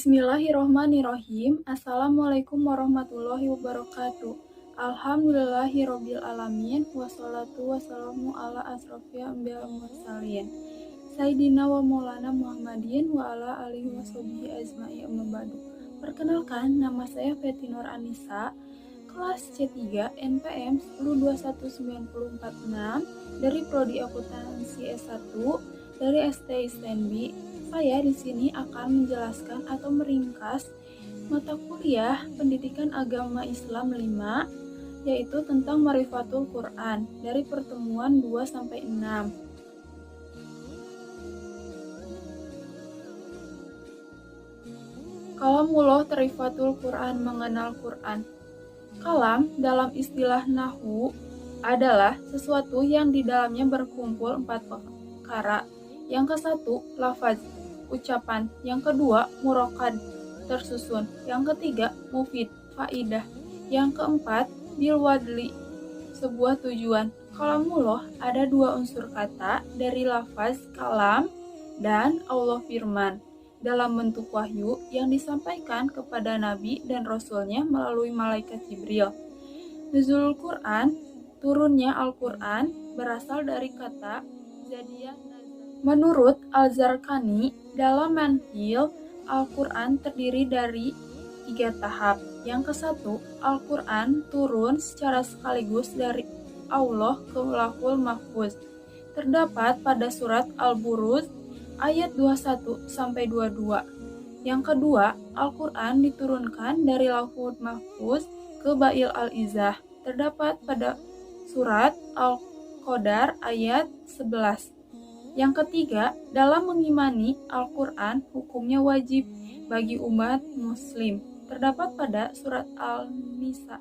Bismillahirrohmanirrohim. Assalamualaikum warahmatullahi wabarakatuh. Alhamdulillahirabbil alamin wassalatu wassalamu ala asrofil anbiya'i wal mursalin Sayyidina wa maulana Muhammadin wa ala alihi washabihi ajma'i amma ba'du. Perkenalkan, nama saya Feti Nur Anissa, kelas C3 NPM 1021946 dari Prodi Akuntansi S1 dari STI STANBI. Saya di sini akan menjelaskan atau meringkas mata kuliah Pendidikan Agama Islam 5, yaitu tentang Ma'rifatul Quran dari pertemuan 2-6. Kalamullah Ta'rifatul Quran, mengenal Quran. Kalam dalam istilah nahwu adalah sesuatu yang di dalamnya berkumpul 4 perkara. Yang ke satu, lafaz, ucapan. Yang kedua, murokad, tersusun. Yang ketiga, mufid, faidah. Yang keempat, bilwadli, sebuah tujuan. Kalamullah ada 2 unsur kata dari lafaz kalam dan Allah firman dalam bentuk wahyu yang disampaikan kepada Nabi dan Rasulnya melalui malaikat Jibril. Nuzulul Quran, turunnya Al-Quran, berasal dari kata zadiyah. Menurut Al-Zarqani, dalam manhil, Al-Quran terdiri dari 3 tahap. Yang ke satu, Al-Quran turun secara sekaligus dari Allah ke Lauhul Mahfuz. Terdapat pada surat Al-Buruj ayat 21-22. Yang kedua, Al-Quran diturunkan dari Lauhul Mahfuz ke Baitul Al-Izzah. Terdapat pada surat Al-Qadar ayat 11. Yang ketiga, dalam mengimani Al-Quran, hukumnya wajib bagi umat muslim. Terdapat pada surat Al-Nisa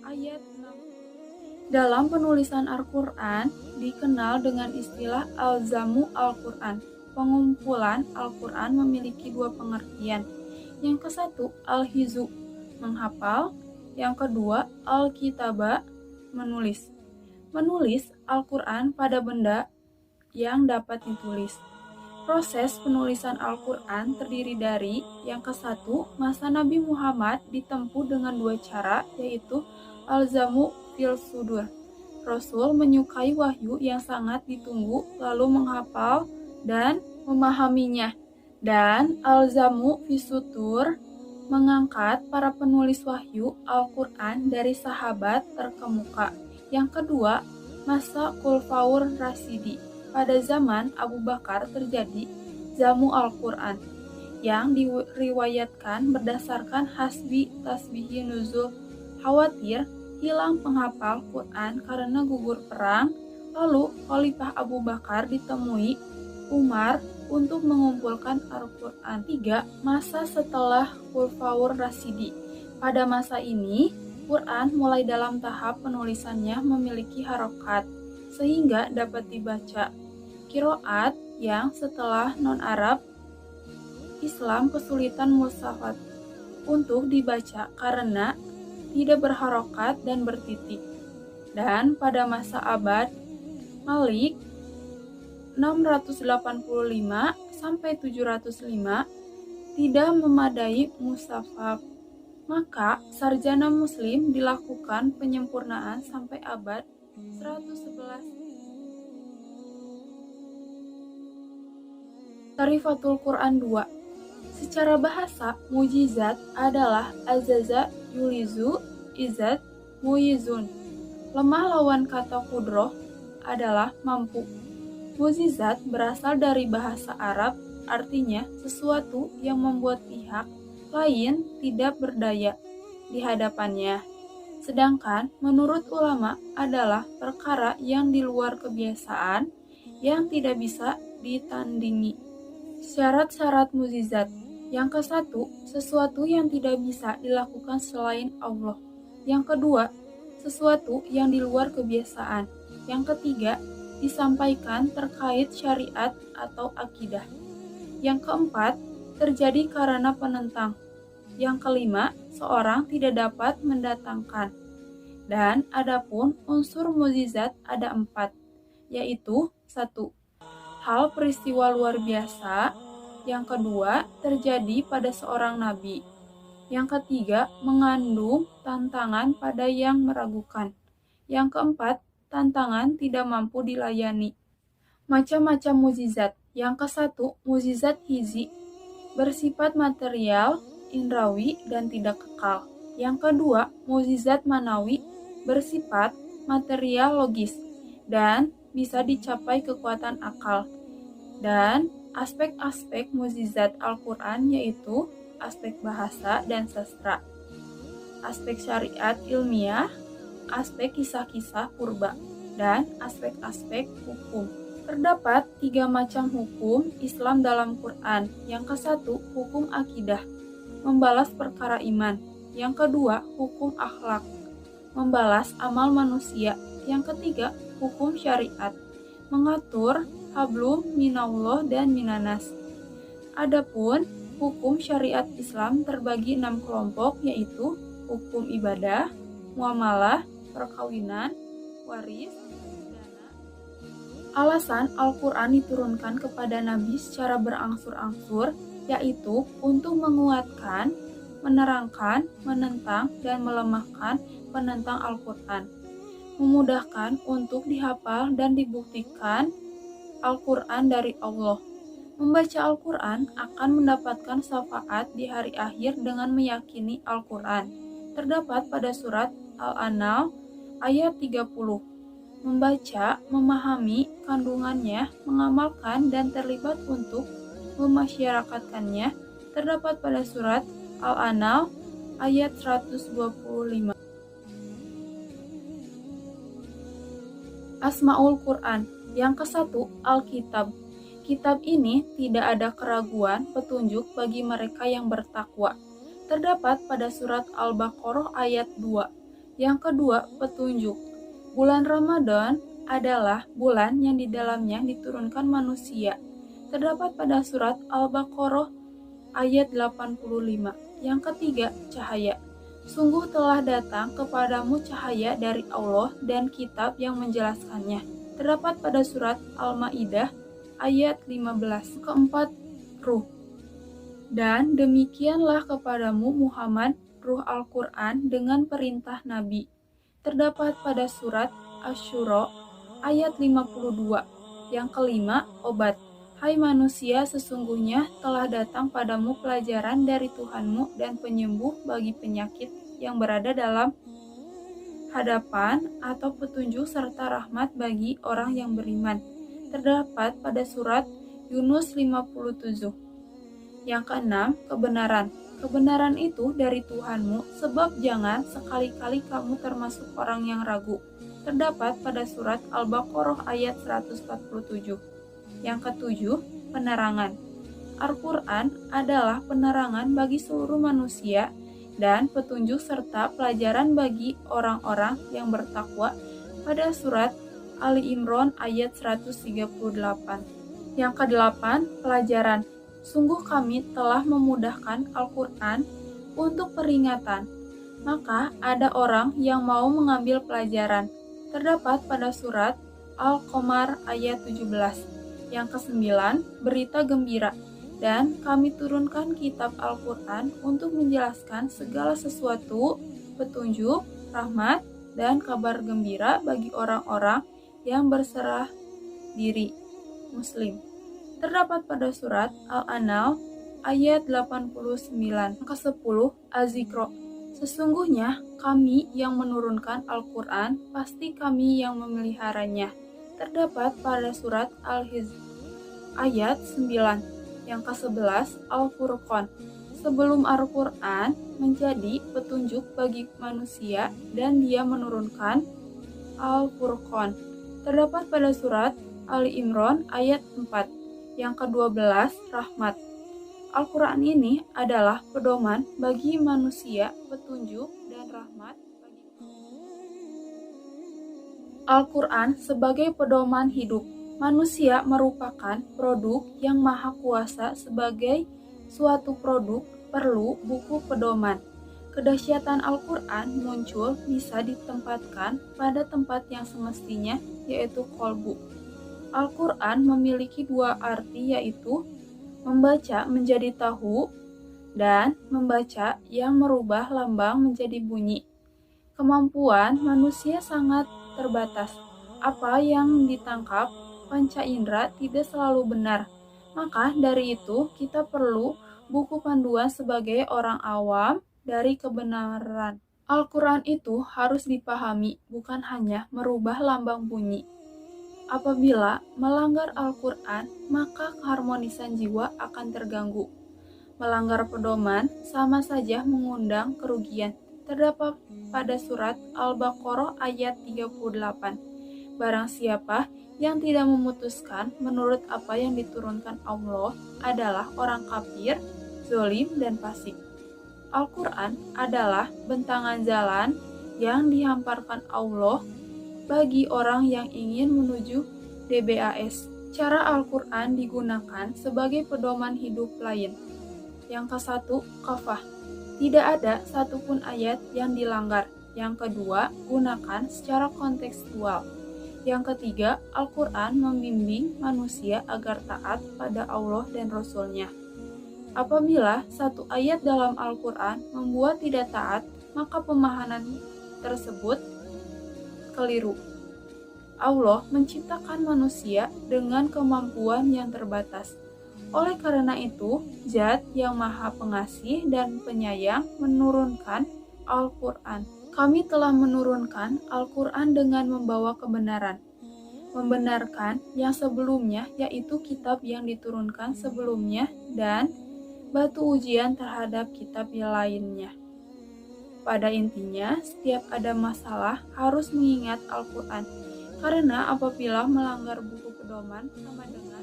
ayat 6. Dalam penulisan Al-Quran dikenal dengan istilah Al-Jamu Al-Quran. Pengumpulan Al-Quran memiliki 2 pengertian. Yang ke satu, Al-Hizu, menghafal. Yang kedua, Al-Kitaba, menulis. Menulis Al-Quran pada benda yang dapat ditulis. Proses penulisan Al-Quran terdiri dari yang ke satu, masa Nabi Muhammad ditempuh dengan 2 cara, yaitu Al-Jamu fil Sudur. Rasul menyukai wahyu yang sangat ditunggu lalu menghafal dan memahaminya. Dan Al-Jamu fis Sutur, mengangkat para penulis wahyu Al-Quran dari sahabat terkemuka. Yang kedua, masa Khulafaur Rasyidin. Pada zaman Abu Bakar terjadi Jamu Al-Quran yang diriwayatkan berdasarkan hasbi tasbihi nuzul, khawatir hilang penghafal Quran karena gugur perang. Lalu Khalifah Abu Bakar ditemui Umar untuk mengumpulkan Al-Quran. 3. Masa setelah Khulafaur Rasyidin. Pada masa ini Quran mulai dalam tahap penulisannya memiliki harokat sehingga dapat dibaca. Qiraat yang setelah non-Arab Islam kesulitan mushaf untuk dibaca karena tidak berharokat dan bertitik. Dan pada masa abad Malik 685-705 tidak memadai mushaf, maka sarjana muslim dilakukan penyempurnaan sampai abad 111. Ta'rifatul Quran 2. Secara bahasa, mujizat adalah azaza yulizu izat muyizun. Lemah lawan kata kudroh adalah mampu. Mujizat berasal dari bahasa Arab, artinya sesuatu yang membuat pihak lain tidak berdaya di hadapannya. Sedangkan menurut ulama adalah perkara yang di luar kebiasaan yang tidak bisa ditandingi. Syarat-syarat mukjizat. Yang ke satu, sesuatu yang tidak bisa dilakukan selain Allah. Yang kedua, sesuatu yang di luar kebiasaan. Yang ketiga, disampaikan terkait syariat atau akidah. Yang keempat, terjadi karena penentang. Yang kelima, seorang tidak dapat mendatangkan. Dan adapun unsur mukjizat ada 4, yaitu 1. Hal peristiwa luar biasa. Yang kedua, terjadi pada seorang nabi. Yang ketiga, mengandung tantangan pada yang meragukan. Yang keempat, tantangan tidak mampu dilayani. Macam-macam mukjizat. Yang kesatu, mukjizat hizi, bersifat material, indrawi, dan tidak kekal. Yang kedua, mukjizat manawi, bersifat material logis, dan bisa dicapai kekuatan akal. Dan aspek-aspek mukjizat Al-Quran yaitu aspek bahasa dan sastra, aspek syariat ilmiah, aspek kisah-kisah purba, dan aspek-aspek hukum. Terdapat 3 macam hukum Islam dalam Quran. Yang kesatu, hukum akidah, membalas perkara iman. Yang kedua, hukum akhlak, membalas amal manusia. Yang ketiga, hukum syariat, mengatur hablum minallah dan minanas. Adapun hukum syariat Islam terbagi 6 kelompok, yaitu hukum ibadah, muamalah, perkawinan, waris, dana. Alasan Al-Quran diturunkan kepada Nabi secara berangsur-angsur, yaitu untuk menguatkan, menerangkan, menentang, dan melemahkan penentang Al-Quran, memudahkan untuk dihafal dan dibuktikan Al-Quran dari Allah. Membaca Al-Quran akan mendapatkan syafaat di hari akhir dengan meyakini Al-Quran. Terdapat pada surat Al-An'am ayat 30. Membaca, memahami kandungannya, mengamalkan, dan terlibat untuk memasyarakatkannya. Terdapat pada surat Al-An'am ayat 125. Asmaul Quran. Yang kesatu, Alkitab. Kitab ini tidak ada keraguan petunjuk bagi mereka yang bertakwa. Terdapat pada surat Al-Baqarah ayat 2. Yang kedua, petunjuk. Bulan Ramadan adalah bulan yang di dalamnya diturunkan manusia. Terdapat pada surat Al-Baqarah ayat 85. Yang ketiga, cahaya. Sungguh telah datang kepadamu cahaya dari Allah dan kitab yang menjelaskannya. Terdapat pada surat Al-Maidah ayat 15. Keempat, ruh. Dan demikianlah kepadamu Muhammad ruh Al-Quran dengan perintah Nabi. Terdapat pada surat Asy-Syura ayat 52. Yang kelima, obat. Hai manusia, sesungguhnya telah datang padamu pelajaran dari Tuhanmu dan penyembuh bagi penyakit yang berada dalam hadapan atau petunjuk serta rahmat bagi orang yang beriman. Terdapat pada surat Yunus 57. Yang keenam, kebenaran. Kebenaran itu dari Tuhanmu, sebab jangan sekali-kali kamu termasuk orang yang ragu. Terdapat pada surat Al-Baqarah ayat 147. Yang ketujuh, penerangan. Al-Quran adalah penerangan bagi seluruh manusia dan petunjuk serta pelajaran bagi orang-orang yang bertakwa pada surat Ali Imran ayat 138. Yang kedelapan, pelajaran. Sungguh kami telah memudahkan Al-Quran untuk peringatan, maka ada orang yang mau mengambil pelajaran. Terdapat pada surat Al-Qamar ayat 17. Yang kesembilan, berita gembira. Dan kami turunkan kitab Al-Quran untuk menjelaskan segala sesuatu, petunjuk, rahmat, dan kabar gembira bagi orang-orang yang berserah diri, Muslim. Terdapat pada surat Al-An'am ayat 89. Ke-10, Az-Zikr. Sesungguhnya kami yang menurunkan Al-Quran, pasti kami yang memeliharanya. Terdapat pada surat Al-Hizb ayat 9. Yang ke-11, Al-Furqan. Sebelum Al-Quran menjadi petunjuk bagi manusia dan dia menurunkan Al-Furqan. Terdapat pada surat Ali Imran ayat 4. Yang ke-12, rahmat. Al-Quran ini adalah pedoman bagi manusia, petunjuk dan rahmat bagi Al-Quran sebagai pedoman hidup. Manusia merupakan produk yang maha kuasa. Sebagai suatu produk perlu buku pedoman. Kedahsyatan Al-Quran muncul bisa ditempatkan pada tempat yang semestinya, yaitu qalbu. Al-Quran memiliki dua arti, yaitu membaca menjadi tahu, dan membaca yang merubah lambang menjadi bunyi. Kemampuan manusia sangat terbatas. Apa yang ditangkap panca indera tidak selalu benar. Maka dari itu kita perlu buku panduan sebagai orang awam dari kebenaran. Al-Quran itu harus dipahami, bukan hanya merubah lambang bunyi. Apabila melanggar Al-Quran, maka keharmonisan jiwa akan terganggu. Melanggar pedoman sama saja mengundang kerugian. Terdapat pada surat Al-Baqarah ayat 38. Barang siapa yang tidak memutuskan menurut apa yang diturunkan Allah adalah orang kafir, zalim, dan fasik. Al-Quran adalah bentangan jalan yang dihamparkan Allah bagi orang yang ingin menuju DBAS. Cara Al-Quran digunakan sebagai pedoman hidup lain. Yang ke-1, kafah. Tidak ada satupun ayat yang dilanggar. Yang kedua, gunakan secara kontekstual. Yang ketiga, Al-Quran membimbing manusia agar taat pada Allah dan Rasul-Nya. Apabila satu ayat dalam Al-Quran membuat tidak taat, maka pemahaman tersebut keliru. Allah menciptakan manusia dengan kemampuan yang terbatas. Oleh karena itu, Zat yang Maha Pengasih dan Penyayang menurunkan Al-Quran. Kami telah menurunkan Al-Quran dengan membawa kebenaran. Membenarkan yang sebelumnya, yaitu kitab yang diturunkan sebelumnya, dan batu ujian terhadap kitab yang lainnya. Pada intinya, setiap ada masalah harus mengingat Al-Quran, karena apabila melanggar buku pedoman sama dengan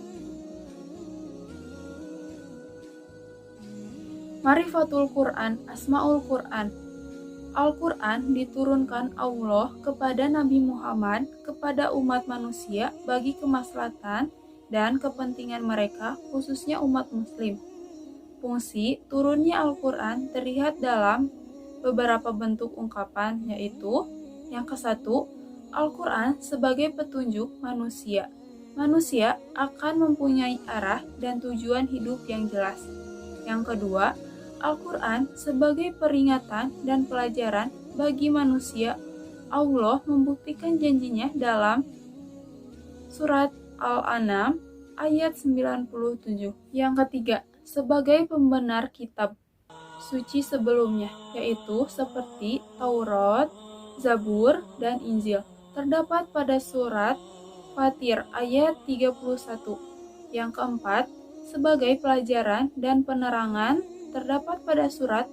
Marifatul Quran, Asmaul Quran. Al-Quran diturunkan Allah kepada Nabi Muhammad, kepada umat manusia bagi kemaslahatan dan kepentingan mereka, khususnya umat muslim. Fungsi turunnya Al-Quran terlihat dalam beberapa bentuk ungkapan, yaitu yang ke-1, Al-Quran sebagai petunjuk manusia. Manusia akan mempunyai arah dan tujuan hidup yang jelas. Yang kedua, Al-Quran sebagai peringatan dan pelajaran bagi manusia. Allah membuktikan janjinya dalam surat Al-An'am ayat 97. Yang ketiga, sebagai pembenar kitab suci sebelumnya, yaitu seperti Taurat, Zabur, dan Injil. Terdapat pada surat Fatir ayat 31. Yang keempat, sebagai pelajaran dan penerangan, terdapat pada surat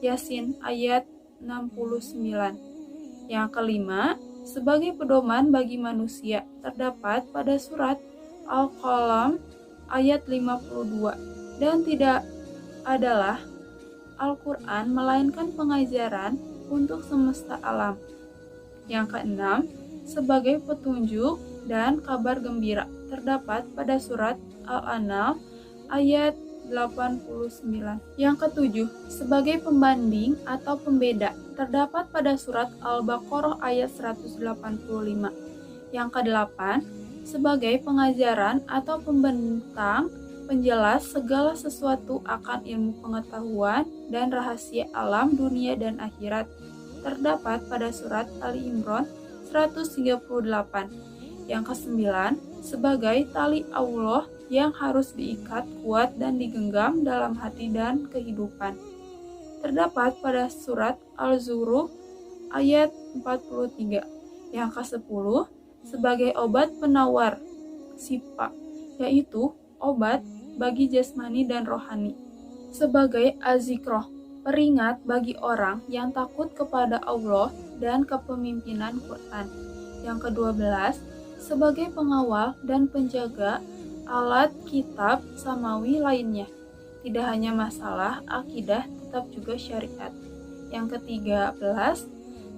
Yasin ayat 69. Yang kelima, sebagai pedoman bagi manusia, terdapat pada surat Al-Qalam ayat 52. Dan tidak adalah Al-Quran melainkan pengajaran untuk semesta alam. Yang keenam, sebagai petunjuk dan kabar gembira, terdapat pada surat Al-An'am ayat 89. Yang ketujuh, sebagai pembanding atau pembeda, terdapat pada surat Al-Baqarah ayat 185. Yang kedelapan, sebagai pengajaran atau pembentang penjelas segala sesuatu akan ilmu pengetahuan dan rahasia alam dunia dan akhirat, terdapat pada surat Ali Imran 138. Yang kesembilan, sebagai tali Allah yang harus diikat kuat dan digenggam dalam hati dan kehidupan, terdapat pada surat Al-Zuruf ayat 43. Yang kesepuluh, sebagai obat penawar sifa, yaitu obat bagi jasmani dan rohani, sebagai azikroh, peringat bagi orang yang takut kepada Allah dan kepemimpinan Quran. Yang ke-12, sebagai pengawal dan penjaga alat kitab samawi lainnya, tidak hanya masalah akidah, tetap juga syariat. Yang ke-13,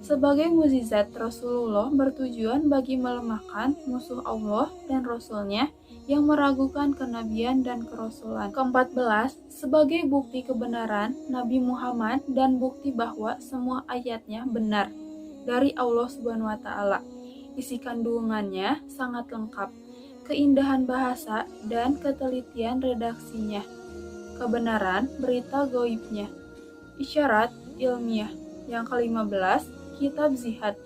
sebagai mukjizat Rasulullah bertujuan bagi melemahkan musuh Allah dan Rasul-Nya yang meragukan kenabian dan kerasulan. Ke-14, sebagai bukti kebenaran Nabi Muhammad dan bukti bahwa semua ayatnya benar dari Allah Subhanahu wa Ta'ala. Isi kandungannya sangat lengkap keindahan bahasa dan ketelitian redaksinya, kebenaran berita gaibnya, isyarat ilmiah. Yang ke-15, kitab Zihad,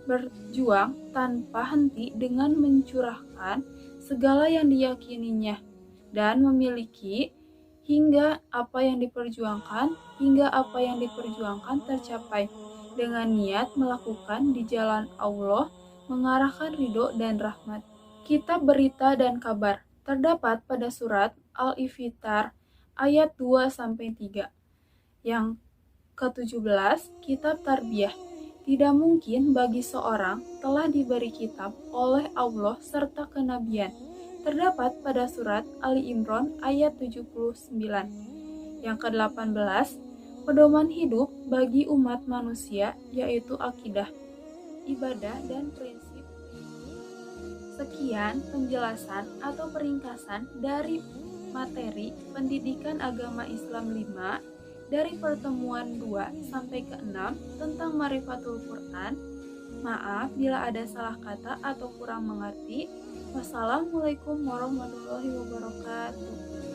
berjuang tanpa henti dengan mencurahkan segala yang diyakininya dan memiliki hingga apa yang diperjuangkan tercapai dengan niat melakukan di jalan Allah mengarahkan ridho dan rahmat. Kitab berita dan kabar terdapat pada surat Al-Infitar ayat 2-3. Yang ke-17, kitab tarbiyah. Tidak mungkin bagi seorang telah diberi kitab oleh Allah serta kenabian. Terdapat pada surat Ali Imran ayat 79. Yang ke-18, pedoman hidup bagi umat manusia yaitu akidah, ibadah, dan prinsip. Sekian penjelasan atau peringkasan dari materi pendidikan agama Islam 5 dari pertemuan 2 sampai ke 6 tentang Ma'rifatul Quran. Maaf bila ada salah kata atau kurang mengerti. Wassalamualaikum warahmatullahi wabarakatuh.